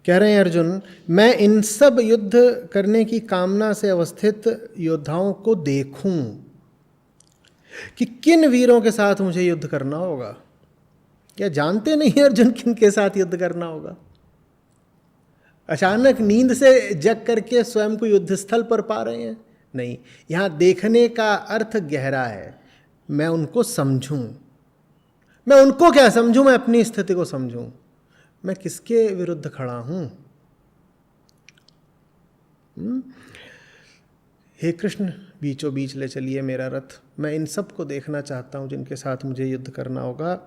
कह रहे हैं अर्जुन, मैं इन सब युद्ध करने की कामना से अवस्थित योद्धाओं को देखूं कि किन वीरों के साथ मुझे युद्ध करना होगा। क्या जानते नहीं अर्जुन किन के साथ युद्ध करना होगा? अचानक नींद से जग करके स्वयं को युद्ध स्थल पर पा रहे हैं? नहीं, यहां देखने का अर्थ गहरा है। मैं उनको समझूं। मैं उनको क्या समझूं? मैं अपनी स्थिति को समझूं। मैं किसके विरुद्ध खड़ा हूं? हे कृष्ण, बीचों बीच ले चलिए मेरा रथ। मैं इन सब को देखना चाहता हूं जिनके साथ मुझे युद्ध करना होगा।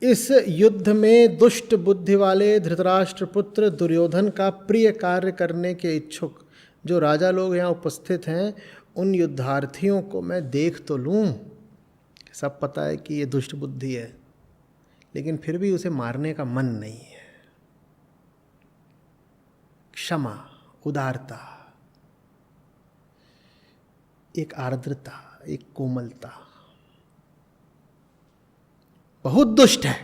इस युद्ध में दुष्ट बुद्धि वाले धृतराष्ट्र पुत्र दुर्योधन का प्रिय कार्य करने के इच्छुक जो राजा लोग यहाँ उपस्थित हैं, उन युद्धार्थियों को मैं देख तो लूँ। सब पता है कि ये दुष्ट बुद्धि है, लेकिन फिर भी उसे मारने का मन नहीं है। क्षमा, उदारता, एक आर्द्रता, एक कोमलता, बहुत दुष्ट है।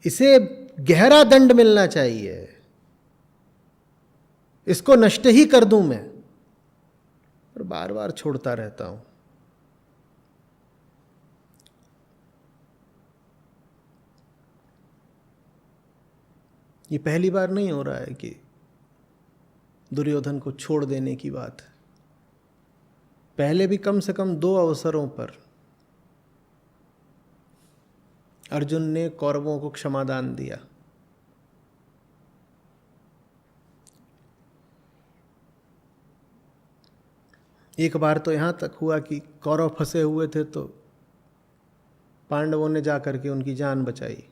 इसे गहरा दंड मिलना चाहिए। इसको नष्ट ही कर दूं मैं, और बार बार छोड़ता रहता हूं। ये पहली बार नहीं हो रहा है कि दुर्योधन को छोड़ देने की बात। पहले भी कम से कम 2 अवसरों पर अर्जुन ने कौरवों को क्षमादान दिया। एक बार तो यहां तक हुआ कि कौरव फंसे हुए थे तो पांडवों ने जाकर के उनकी जान बचाई।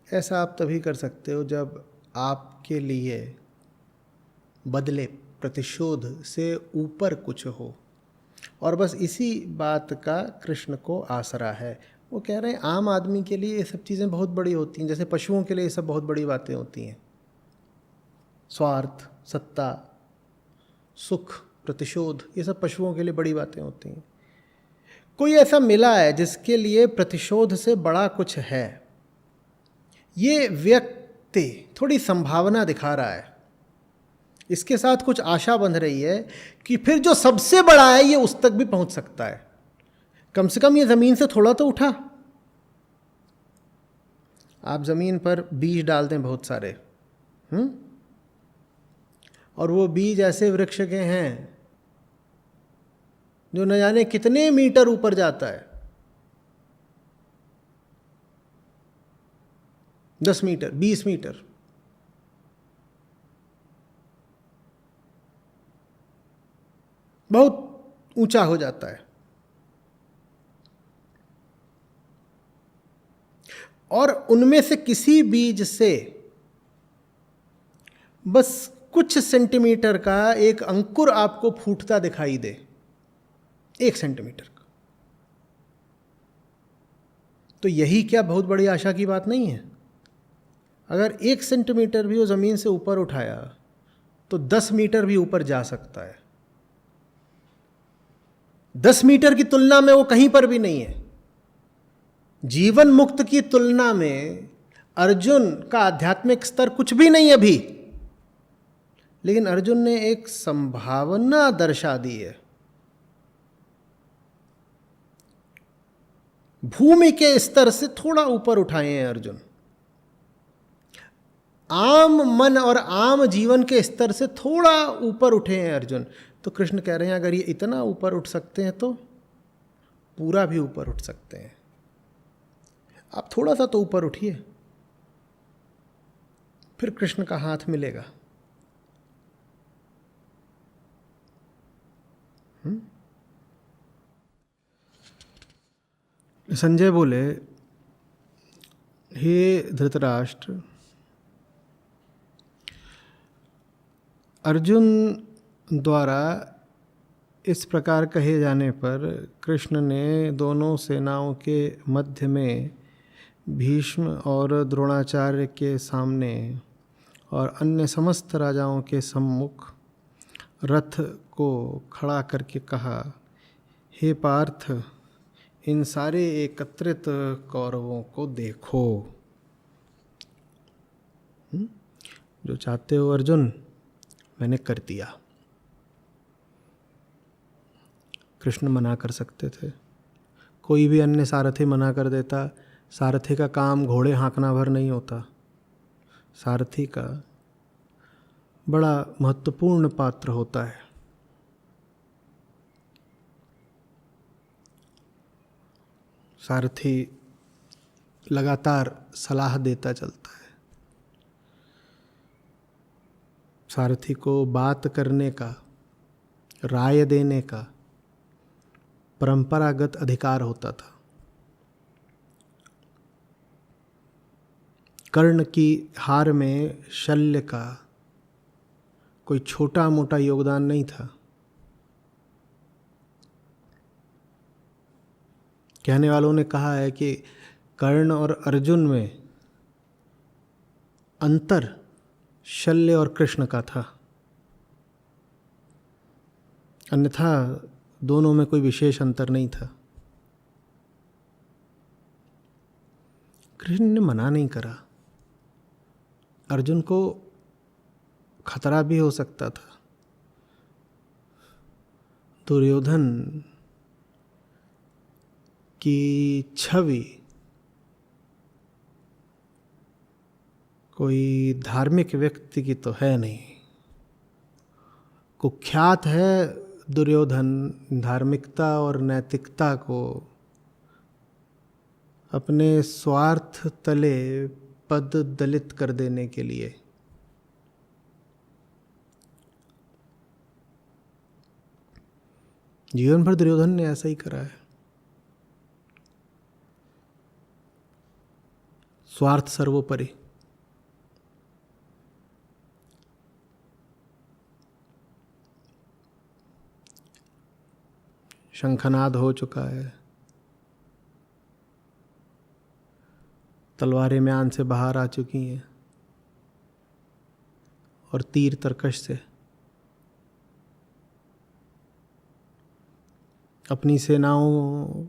ऐसा आप तभी कर सकते हो जब आपके लिए बदले, प्रतिशोध से ऊपर कुछ हो। और बस इसी बात का कृष्ण को आसरा है। वो कह रहे हैं आम आदमी के लिए ये सब चीज़ें बहुत बड़ी होती हैं, जैसे पशुओं के लिए ये सब बहुत बड़ी बातें होती हैं। स्वार्थ, सत्ता, सुख, प्रतिशोध, ये सब पशुओं के लिए बड़ी बातें होती हैं। कोई ऐसा मिला है जिसके लिए प्रतिशोध से बड़ा कुछ है। ये व्यक्ति थोड़ी संभावना दिखा रहा है, इसके साथ कुछ आशा बंध रही है कि फिर जो सबसे बड़ा है ये उस तक भी पहुंच सकता है। कम से कम ये ज़मीन से थोड़ा तो उठा। आप ज़मीन पर बीज डाल दें बहुत सारे, और वो बीज ऐसे वृक्ष के हैं जो न जाने कितने मीटर ऊपर जाता है, 10 मीटर, 20 मीटर। बहुत ऊंचा हो जाता है। और उनमें से किसी बीज से बस कुछ सेंटीमीटर का एक अंकुर आपको फूटता दिखाई दे, 1 सेंटीमीटर का, तो यही क्या बहुत बड़ी आशा की बात नहीं है? अगर 1 सेंटीमीटर भी वो ज़मीन से ऊपर उठाया तो 10 मीटर भी ऊपर जा सकता है। 10 मीटर की तुलना में वो कहीं पर भी नहीं है। जीवन मुक्त की तुलना में अर्जुन का आध्यात्मिक स्तर कुछ भी नहीं अभी, लेकिन अर्जुन ने एक संभावना दर्शा दी है। भूमि के स्तर से थोड़ा ऊपर उठाए हैं अर्जुन, आम मन और आम जीवन के स्तर से थोड़ा ऊपर उठे हैं अर्जुन। तो कृष्ण कह रहे हैं अगर ये इतना ऊपर उठ सकते हैं तो पूरा भी ऊपर उठ सकते हैं। आप थोड़ा सा तो ऊपर उठिए, फिर कृष्ण का हाथ मिलेगा। संजय बोले, हे धृतराष्ट्र, अर्जुन द्वारा इस प्रकार कहे जाने पर कृष्ण ने दोनों सेनाओं के मध्य में भीष्म और द्रोणाचार्य के सामने और अन्य समस्त राजाओं के सम्मुख रथ को खड़ा करके कहा, हे पार्थ, इन सारे एकत्रित कौरवों को देखो। जो चाहते हो अर्जुन, मैंने कर दिया। कृष्ण मना कर सकते थे, कोई भी अन्य सारथी मना कर देता। सारथी का काम घोड़े हाँकना भर नहीं होता। सारथी का बड़ा महत्वपूर्ण पात्र होता है। सारथी लगातार सलाह देता चलता है। सारथी को बात करने का, राय देने का परंपरागत अधिकार होता था। कर्ण की हार में शल्य का कोई छोटा मोटा योगदान नहीं था। कहने वालों ने कहा है कि कर्ण और अर्जुन में अंतर शल्य और कृष्ण का था, अन्यथा दोनों में कोई विशेष अंतर नहीं था। कृष्ण ने मना नहीं करा। अर्जुन को खतरा भी हो सकता था। दुर्योधन की छवि कोई धार्मिक व्यक्ति की तो है नहीं। कुख्यात है दुर्योधन धार्मिकता और नैतिकता को अपने स्वार्थ तले पद दलित कर देने के लिए। जीवन भर दुर्योधन ने ऐसा ही करा है। स्वार्थ सर्वोपरि। शंखनाद हो चुका है, तलवारें म्यान से बाहर आ चुकी हैं और तीर तरकश से अपनी सेनाओं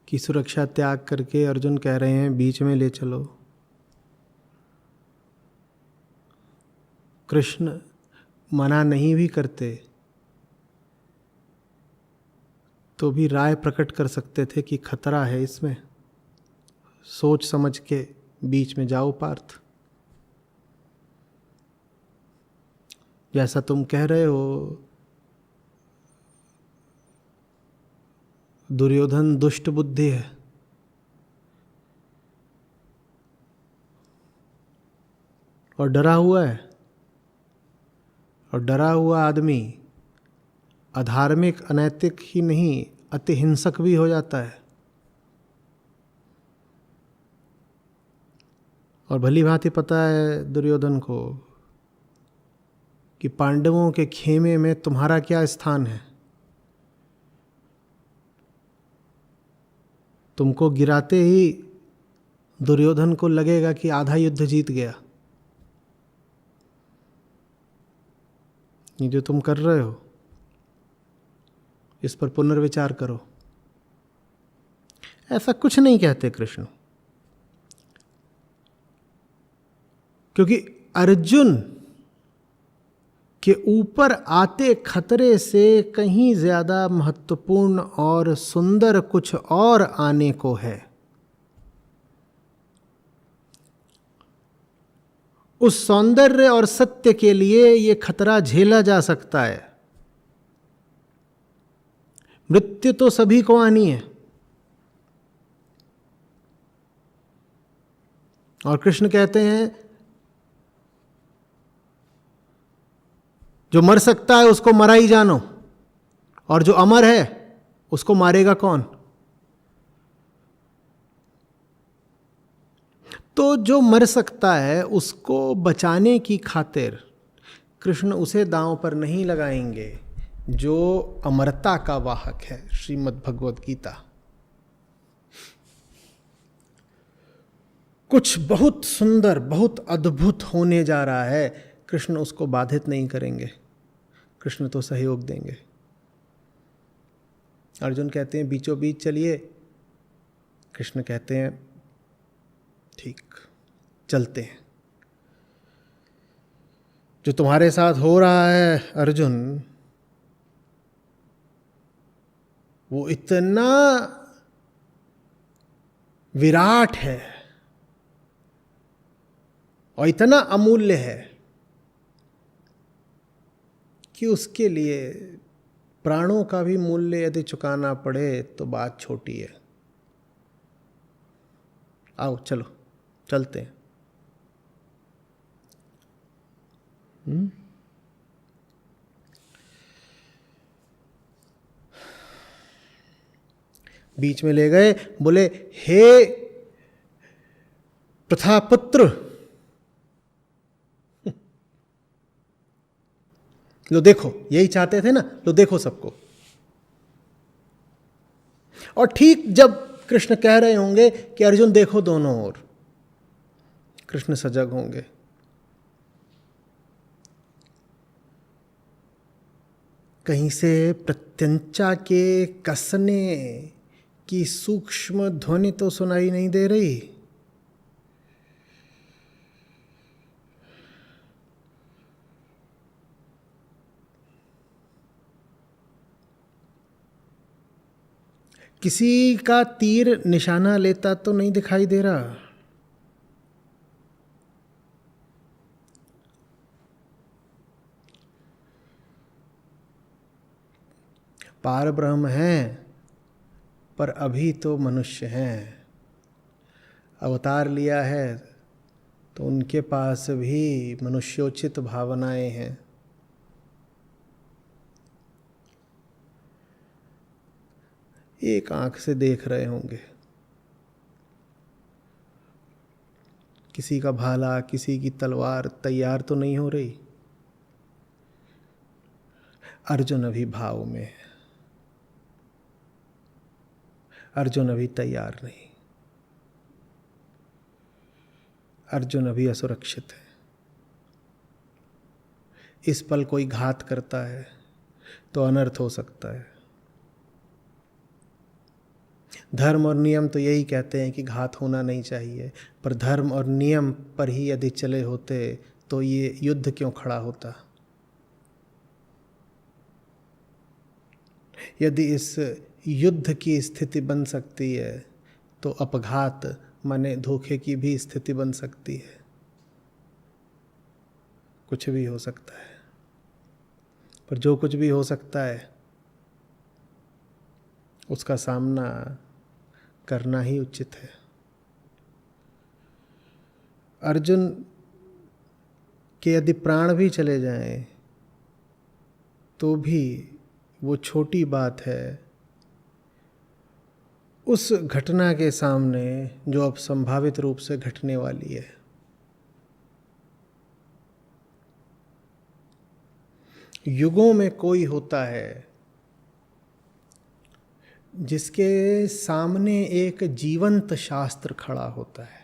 की सुरक्षा त्याग करके अर्जुन कह रहे हैं बीच में ले चलो। कृष्ण मना नहीं भी करते तो भी राय प्रकट कर सकते थे कि खतरा है इसमें, सोच समझ के बीच में जाओ पार्थ। जैसा तुम कह रहे हो दुर्योधन दुष्ट बुद्धि है, और डरा हुआ है, और डरा हुआ आदमी अधार्मिक अनैतिक ही नहीं अति हिंसक भी हो जाता है। और भली भांति पता है दुर्योधन को कि पांडवों के खेमे में तुम्हारा क्या स्थान है। तुमको गिराते ही दुर्योधन को लगेगा कि आधा युद्ध जीत गया। ये जो तुम कर रहे हो इस पर पुनर्विचार करो। ऐसा कुछ नहीं कहते कृष्ण, क्योंकि अर्जुन के ऊपर आते खतरे से कहीं ज्यादा महत्वपूर्ण और सुंदर कुछ और आने को है। उस सौंदर्य और सत्य के लिए यह खतरा झेला जा सकता है। मृत्यु तो सभी को आनी है, और कृष्ण कहते हैं जो मर सकता है उसको मरा ही जानो, और जो अमर है उसको मारेगा कौन। तो जो मर सकता है उसको बचाने की खातिर कृष्ण उसे दांव पर नहीं लगाएंगे जो अमरता का वाहक है। श्रीमद् भगवद गीता। कुछ बहुत सुंदर बहुत अद्भुत होने जा रहा है, कृष्ण उसको बाधित नहीं करेंगे। कृष्ण तो सहयोग देंगे। अर्जुन कहते हैं बीचों बीच चलिए, कृष्ण कहते हैं ठीक, चलते हैं। जो तुम्हारे साथ हो रहा है अर्जुन, वो इतना विराट है और इतना अमूल्य है कि उसके लिए प्राणों का भी मूल्य यदि चुकाना पड़े तो बात छोटी है। आओ चलो चलते हैं। बीच में ले गए, बोले हे प्रथापुत्र, लो देखो, यही चाहते थे ना, लो देखो सबको। और ठीक जब कृष्ण कह रहे होंगे कि अर्जुन देखो दोनों ओर, कृष्ण सजग होंगे। कहीं से प्रत्यंचा के कसने की सूक्ष्म ध्वनि तो सुनाई नहीं दे रही। किसी का तीर निशाना लेता तो नहीं दिखाई दे रहा। पार ब्रह्म हैं पर अभी तो मनुष्य हैं। अवतार लिया है तो उनके पास भी मनुष्योचित भावनाएं हैं। एक आंख से देख रहे होंगे, किसी का भाला, किसी की तलवार तैयार तो नहीं हो रही। अर्जुन अभी भाव में है, अर्जुन अभी तैयार नहीं, अर्जुन अभी असुरक्षित है। इस पल कोई घात करता है तो अनर्थ हो सकता है। धर्म और नियम तो यही कहते हैं कि घात होना नहीं चाहिए, पर धर्म और नियम पर ही यदि चले होते तो ये युद्ध क्यों खड़ा होता। यदि इस युद्ध की स्थिति बन सकती है तो अपघात माने धोखे की भी स्थिति बन सकती है। कुछ भी हो सकता है, पर जो कुछ भी हो सकता है उसका सामना करना ही उचित है। अर्जुन के यदि प्राण भी चले जाएं तो भी वो छोटी बात है उस घटना के सामने जो अब संभावित रूप से घटने वाली है। युगों में कोई होता है जिसके सामने एक जीवंत शास्त्र खड़ा होता है।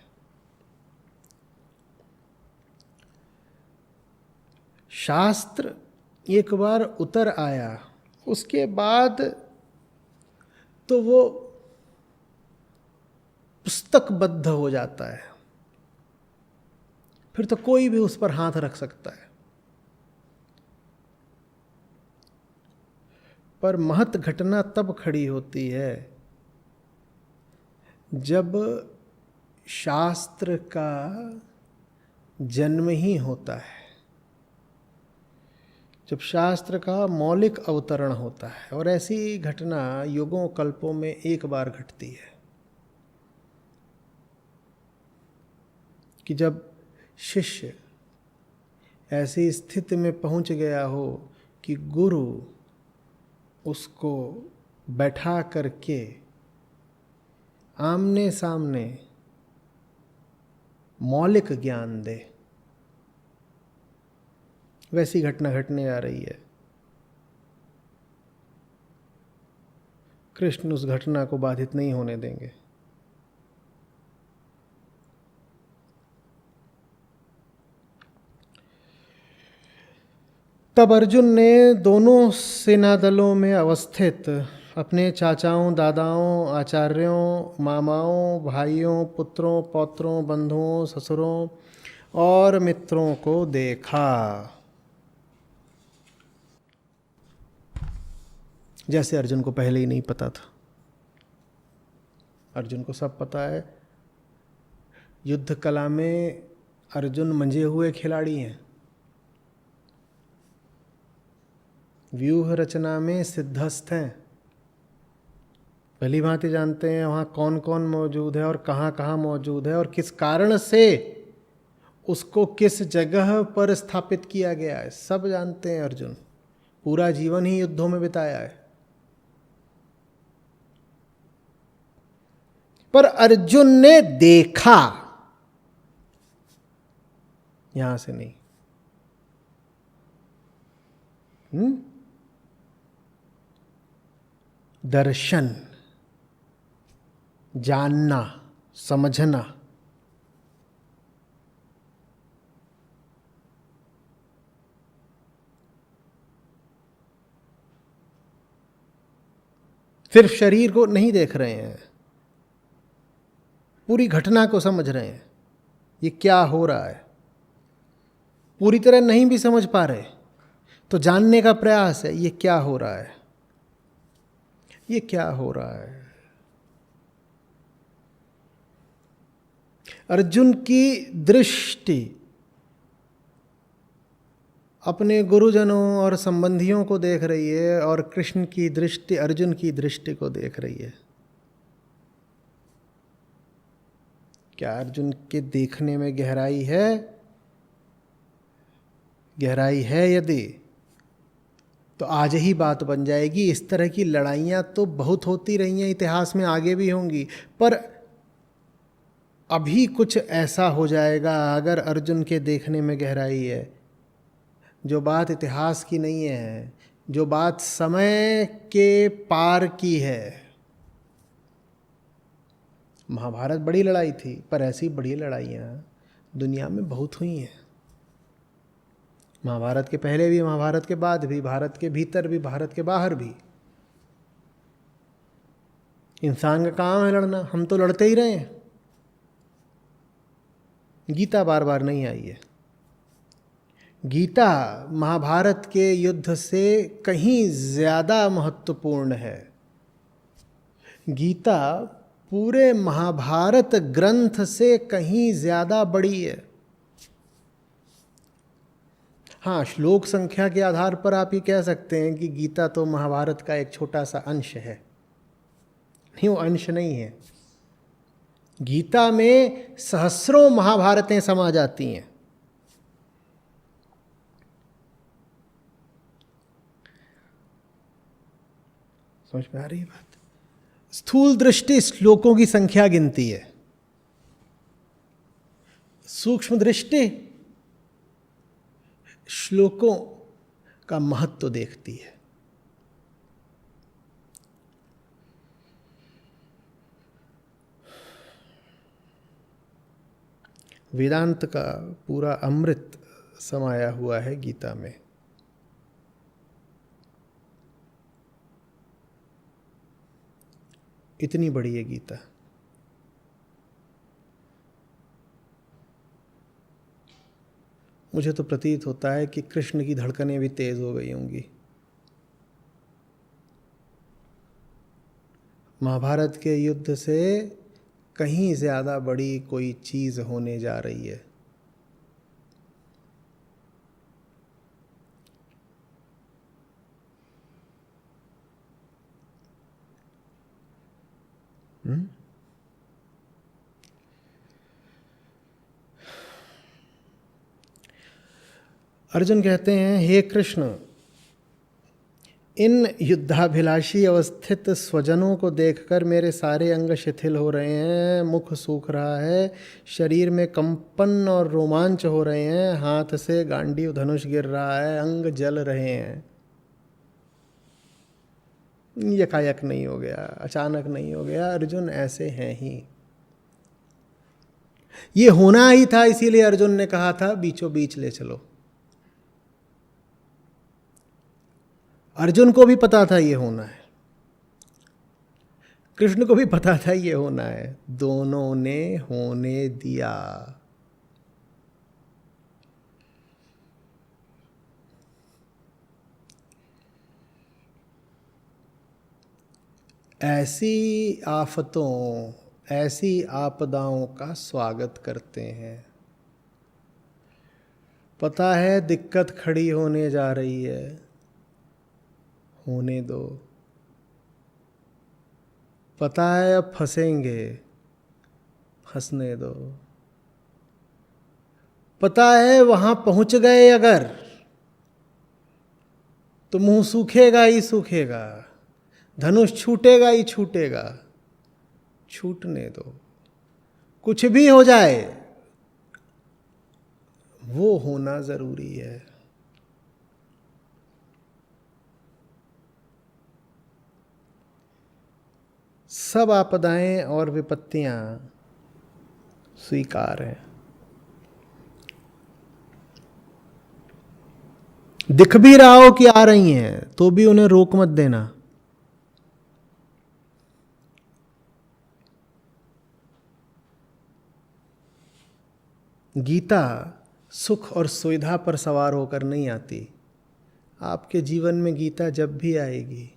शास्त्र एक बार उतर आया, उसके बाद तो वो पुस्तकबद्ध हो जाता है, फिर तो कोई भी उस पर हाथ रख सकता है। पर महत घटना तब खड़ी होती है जब शास्त्र का जन्म ही होता है, जब शास्त्र का मौलिक अवतरण होता है। और ऐसी घटना युगों कल्पों में एक बार घटती है कि जब शिष्य ऐसी स्थिति में पहुंच गया हो कि गुरु उसको बैठा करके आमने सामने मौलिक ज्ञान दे। वैसी घटना घटने आ रही है। कृष्ण उस घटना को बाधित नहीं होने देंगे। तब अर्जुन ने दोनों सेना दलों में अवस्थित अपने चाचाओं, दादाओं, आचार्यों, मामाओं, भाइयों, पुत्रों, पौत्रों, बंधुओं, ससुरों और मित्रों को देखा। जैसे अर्जुन को पहले ही नहीं पता था। अर्जुन को सब पता है। युद्ध कला में अर्जुन मंजे हुए खिलाड़ी हैं। व्यूह रचना में सिद्धस्थ हैं। भली भांति जानते हैं वहाँ कौन कौन मौजूद है और कहाँ कहाँ मौजूद है और किस कारण से उसको किस जगह पर स्थापित किया गया है, सब जानते हैं अर्जुन। पूरा जीवन ही युद्धों में बिताया है। पर अर्जुन ने देखा, यहां से नहीं। दर्शन, जानना, समझना। सिर्फ शरीर को नहीं देख रहे हैं, पूरी घटना को समझ रहे हैं। ये क्या हो रहा है पूरी तरह नहीं भी समझ पा रहे तो जानने का प्रयास है, ये क्या हो रहा है, ये क्या हो रहा है। अर्जुन की दृष्टि अपने गुरुजनों और संबंधियों को देख रही है और कृष्ण की दृष्टि अर्जुन की दृष्टि को देख रही है। क्या अर्जुन के देखने में गहराई है? गहराई है यदि तो आज ही बात बन जाएगी। इस तरह की लड़ाइयाँ तो बहुत होती रही हैं इतिहास में, आगे भी होंगी, पर अभी कुछ ऐसा हो जाएगा अगर अर्जुन के देखने में गहराई है। जो बात इतिहास की नहीं है, जो बात समय के पार की है। महाभारत बड़ी लड़ाई थी, पर ऐसी बड़ी लड़ाइयाँ दुनिया में बहुत हुई हैं। महाभारत के पहले भी, महाभारत के बाद भी, भारत के भीतर भी, भारत के बाहर भी। इंसान का काम है लड़ना, हम तो लड़ते ही रहे हैं। गीता बार बार नहीं आई है। गीता महाभारत के युद्ध से कहीं ज़्यादा महत्वपूर्ण है। गीता पूरे महाभारत ग्रंथ से कहीं ज़्यादा बड़ी है। हाँ, श्लोक संख्या के आधार पर आप ये कह सकते हैं कि गीता तो महाभारत का एक छोटा सा अंश है। नहीं, वो अंश नहीं है। गीता में सहस्रों महाभारतें समा जाती हैं। समझ में आ रही है बात? स्थूल दृष्टि श्लोकों की संख्या गिनती है, सूक्ष्म दृष्टि श्लोकों का महत्व देखती है। वेदांत का पूरा अमृत समाया हुआ है गीता में। इतनी बड़ी है गीता। मुझे तो प्रतीत होता है कि कृष्ण की धड़कनें भी तेज हो गई होंगी। महाभारत के युद्ध से कहीं ज़्यादा बड़ी कोई चीज़ होने जा रही है। अर्जुन कहते हैं, हे कृष्ण, इन युद्धाभिलाषी अवस्थित स्वजनों को देखकर मेरे सारे अंग शिथिल हो रहे हैं, मुख सूख रहा है, शरीर में कंपन और रोमांच हो रहे हैं, हाथ से गांडीव धनुष गिर रहा है, अंग जल रहे हैं। यकायक नहीं हो गया, अचानक नहीं हो गया। अर्जुन ऐसे हैं ही। ये होना ही था, इसीलिए अर्जुन ने कहा था बीचों बीच ले चलो। अर्जुन को भी पता था ये होना है, कृष्ण को भी पता था ये होना है, दोनों ने होने दिया। ऐसी आफतों, ऐसी आपदाओं का स्वागत करते हैं। पता है दिक्कत खड़ी होने जा रही है, होने दो। पता है अब फंसेंगे, फंसने दो। पता है वहां पहुंच गए अगर तो मुंह सूखेगा ही सूखेगा, धनुष छूटेगा ही छूटेगा, छूटने दो। कुछ भी हो जाए वो होना जरूरी है। सब आपदाएं और विपत्तियां स्वीकार हैं। दिख भी रहा हो कि आ रही हैं तो भी उन्हें रोक मत देना। गीता सुख और सुविधा पर सवार होकर नहीं आती। आपके जीवन में गीता जब भी आएगी,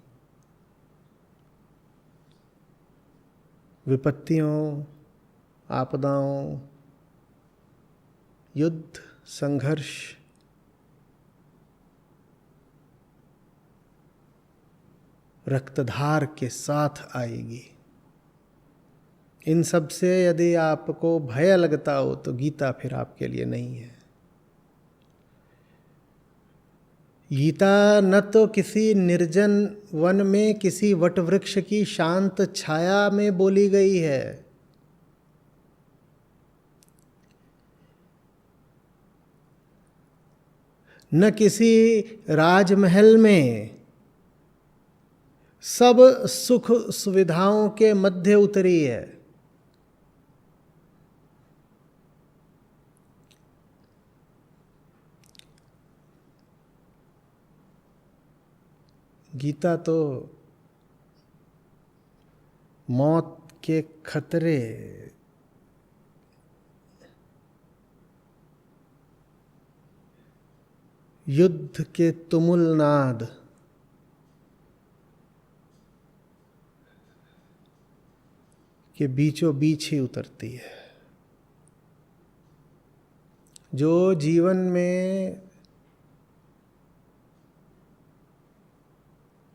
विपत्तियों, आपदाओं, युद्ध, संघर्ष, रक्तधार के साथ आएगी। इन सब से यदि आपको भय लगता हो तो गीता फिर आपके लिए नहीं है। गीता न तो किसी निर्जन वन में किसी वट वृक्ष की शांत छाया में बोली गई है, न किसी राजमहल में सब सुख सुविधाओं के मध्य उतरी है। गीता तो मौत के खतरे, युद्ध के तुमुल नाद, के बीचों बीच ही उतरती है। जो जीवन में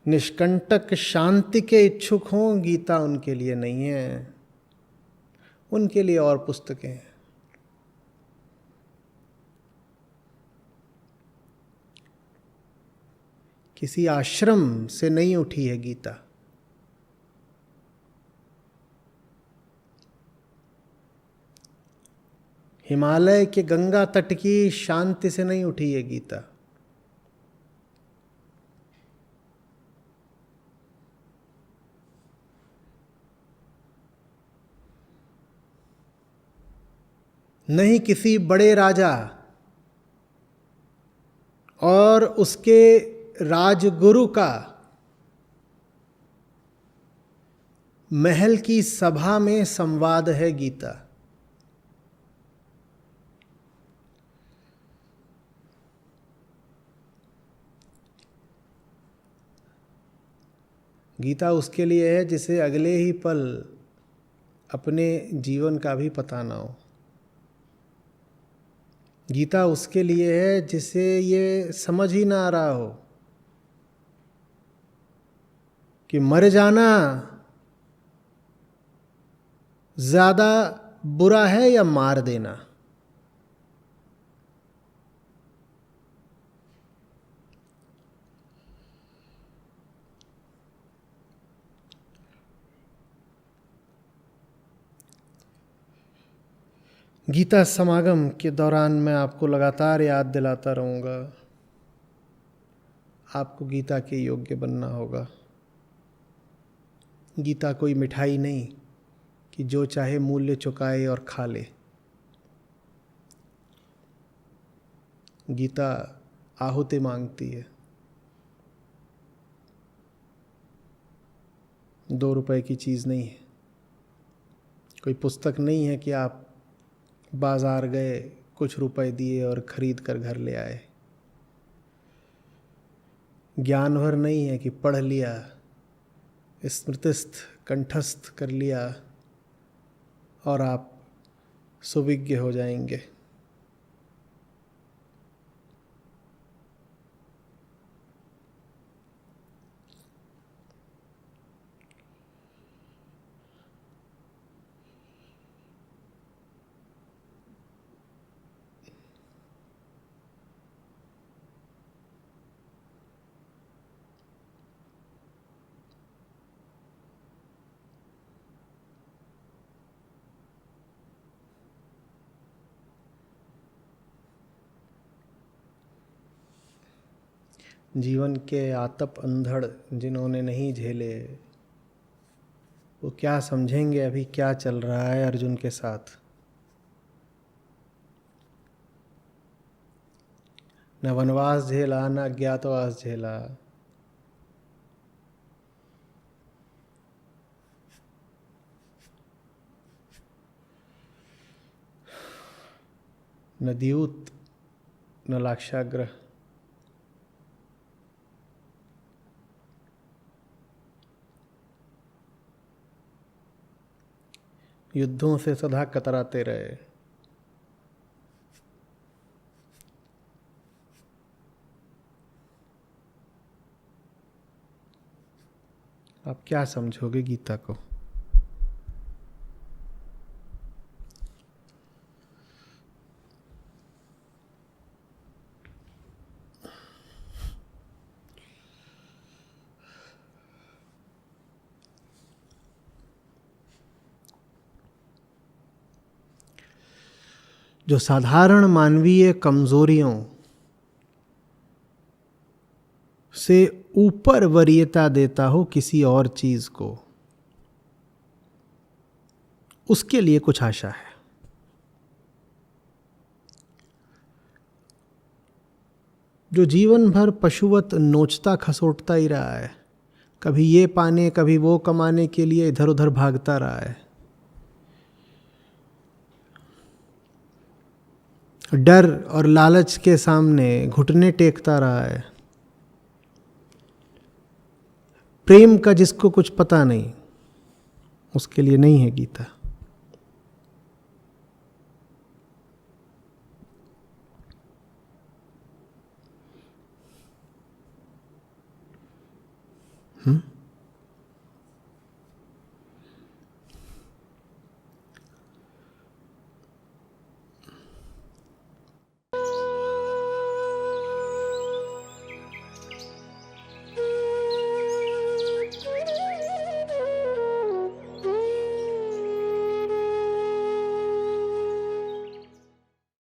निष्कंटक शांति के इच्छुक हों, गीता उनके लिए नहीं है। उनके लिए और पुस्तकें हैं। किसी आश्रम से नहीं उठी है गीता। हिमालय के गंगा तट की शांति से नहीं उठी है गीता। नहीं किसी बड़े राजा और उसके राजगुरु का महल की सभा में संवाद है गीता। गीता उसके लिए है जिसे अगले ही पल अपने जीवन का भी पता ना हो। गीता उसके लिए है जिसे ये समझ ही ना आ रहा हो कि मर जाना ज्यादा बुरा है या मार देना। गीता समागम के दौरान मैं आपको लगातार याद दिलाता रहूँगा, आपको गीता के योग्य बनना होगा। गीता कोई मिठाई नहीं कि जो चाहे मूल्य चुकाए और खा ले। गीता आहुति मांगती है। 2 रुपए की चीज़ नहीं है। कोई पुस्तक नहीं है कि आप बाज़ार गए, कुछ रुपए दिए और ख़रीद कर घर ले आए। ज्ञान भर नहीं है कि पढ़ लिया, स्मृतिस्थ कंठस्थ कर लिया और आप सुविज्ञ हो जाएंगे। जीवन के आतप अंधड़ जिन्होंने नहीं झेले, वो क्या समझेंगे अभी क्या चल रहा है अर्जुन के साथ। न वनवास झेला, न अज्ञातवास झेला, न द्यूत, न लाक्षाग्रह। युद्धों से सदा कतराते रहे। आप क्या समझोगे गीता को? जो साधारण मानवीय कमजोरियों से ऊपर वरीयता देता हो किसी और चीज को, उसके लिए कुछ आशा है। जो जीवन भर पशुवत नोचता खसोटता ही रहा है, कभी ये पाने कभी वो कमाने के लिए इधर उधर भागता रहा है, डर और लालच के सामने घुटने टेकता रहा है, प्रेम का जिसको कुछ पता नहीं, उसके लिए नहीं है गीता।